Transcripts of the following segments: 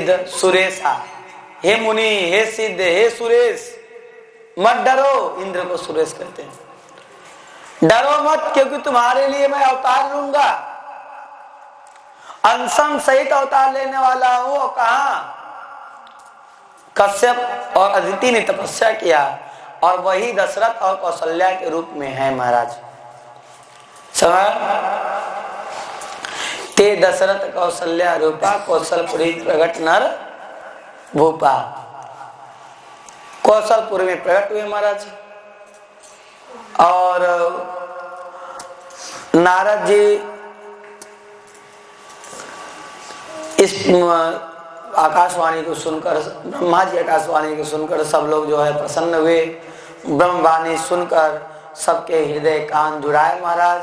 सिद्ध सुरेशा, हे मुनि, हे सिद्ध, हे सुरेश, मत डरो। इंद्र को सुरेश कहते हैं। डरो मत, क्योंकि तुम्हारे लिए मैं अवतार लूंगा। अंशम सहित अवतार लेने वाला हूं। और कहा कश्यप और अदिति ने तपस्या किया और वही दशरथ और कौशल्या के रूप में है महाराज। समझ? ते दशरथ कौशल्या रूपा, कौशलपुरी प्रगट नर भूपा। कौशलपुर में प्रकट हुए महाराज। और नारद जी इस आकाशवाणी को सुनकर, ब्रह्मा जी आकाशवाणी को सुनकर सब लोग जो है प्रसन्न हुए। ब्रह्मवाणी सुनकर सबके हृदय कान जुड़ाए महाराज।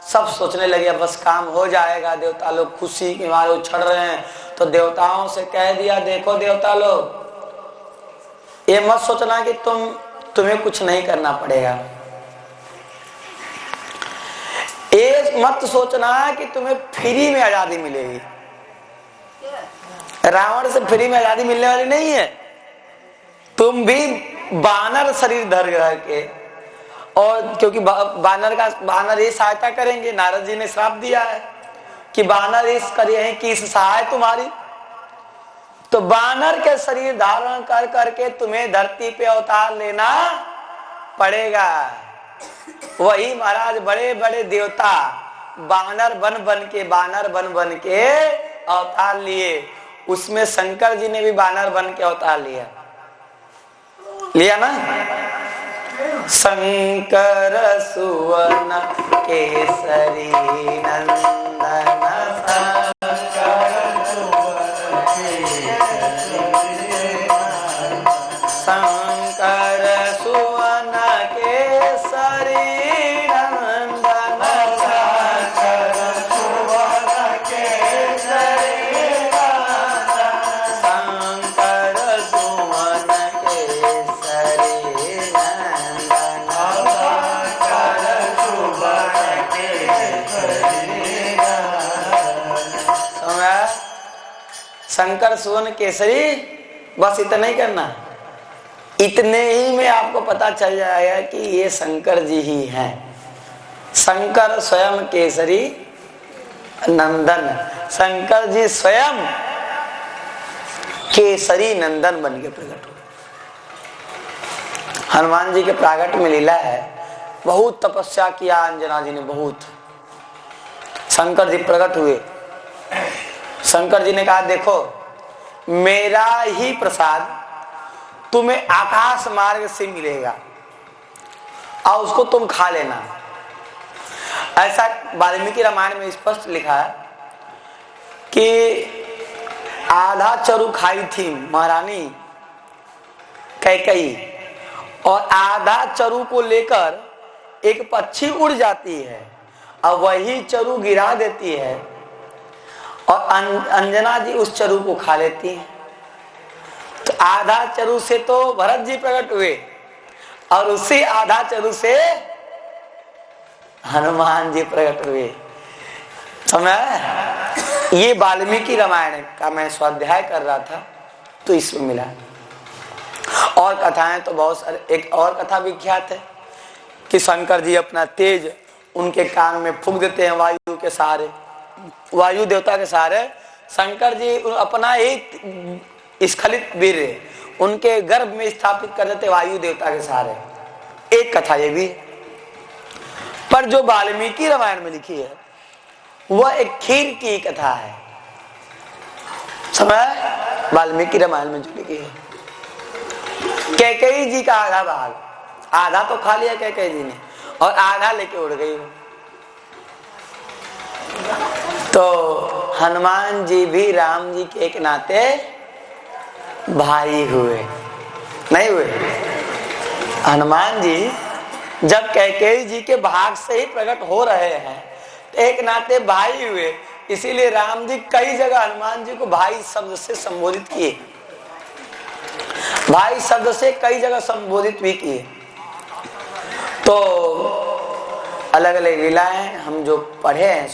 सब सोचने लगे बस काम हो जाएगा। देवता लोग खुशी के मारे उछल रहे हैं। तो देवताओं से कह दिया, देखो देवता लोग, ये मत सोचना कि तुम्हें कुछ नहीं करना पड़ेगा। ये मत सोचना कि तुम्हें फ्री में आजादी मिलेगी। रावण से फ्री में आजादी मिलने वाली नहीं है। तुम भी बानर शरीर धर के, और क्योंकि बानर ये सहायता करेंगे। नारद जी ने श्राप दिया है कि बानर इस करिए कि इस सहाय तुम्हारी। तो बानर के शरीर धारण कर करके तुम्हें धरती पे अवतार लेना पड़ेगा। वही महाराज बड़े बड़े देवता बानर बन के अवतार लिए। उसमें शंकर जी ने भी बानर बन के अवतार लिया ना। शंकर सुवन केसरी नंदन, शंकर सुवन केसरी नंदन, शंकर सुवन केसरी नंदन, शंकर सुवन केसरी नंदन, शंकर सुवन केसरी नंदन। शंकर सुवन केसरी, बस इतना ही करना। इतने ही में आपको पता चल जाएगा कि ये शंकर जी ही हैं। शंकर स्वयं केसरी नंदन, शंकर जी स्वयं केसरी नंदन बन के प्रकट हुए। हनुमान जी के प्रागट में लीला है। बहुत तपस्या किया अंजना जी ने, बहुत। शंकर जी प्रकट हुए। शंकर जी ने कहा, देखो मेरा ही प्रसाद तुम्हें आकाश मार्ग से मिलेगा और उसको तुम खा लेना। ऐसा वाल्मीकि रामायण में स्पष्ट लिखा है कि आधा चरु खाई थी महारानी कैकेयी, और आधा चरु को लेकर एक पक्षी उड़ जाती है और वही चरु गिरा देती है, और अंजना जी उस चरु को खा लेती है। तो आधा चरु से तो भरत जी प्रकट हुए और उसी आधा चरु से हनुमान जी प्रकट हुए। समझ? ये वाल्मीकि रामायण का मैं स्वाध्याय कर रहा था तो इसमें मिला। और कथाएं तो बहुत सारे। एक और कथा विख्यात है कि शंकर जी अपना तेज उनके कान में फूंक देते हैं वायु के सहारे, वायु देवता के सहारे। शंकर जी अपना एक स्खलित वीर उनके गर्भ में स्थापित कर देते वायु देवता के सहारे। एक कथा ये भी। पर जो वाल्मीकि रामायण में लिखी है वह एक खीर की कथा है। समझ? वाल्मीकि रामायण में जो लिखी है, कैकेयी जी का आधा भाग, आधा तो खा लिया कैकेयी जी ने और आधा लेके उड़ गई। तो हनुमान जी भी राम जी के एक नाते भाई हुए, नहीं हुए? हनुमान जी जब कैकेयी जी के भाग से ही प्रकट हो रहे हैं तो एक नाते भाई हुए। इसीलिए राम जी कई जगह हनुमान जी को भाई शब्द से संबोधित किए, भाई शब्द से कई जगह संबोधित भी किए। तो अलग अलग लीलाएं हम जो पढ़े हैं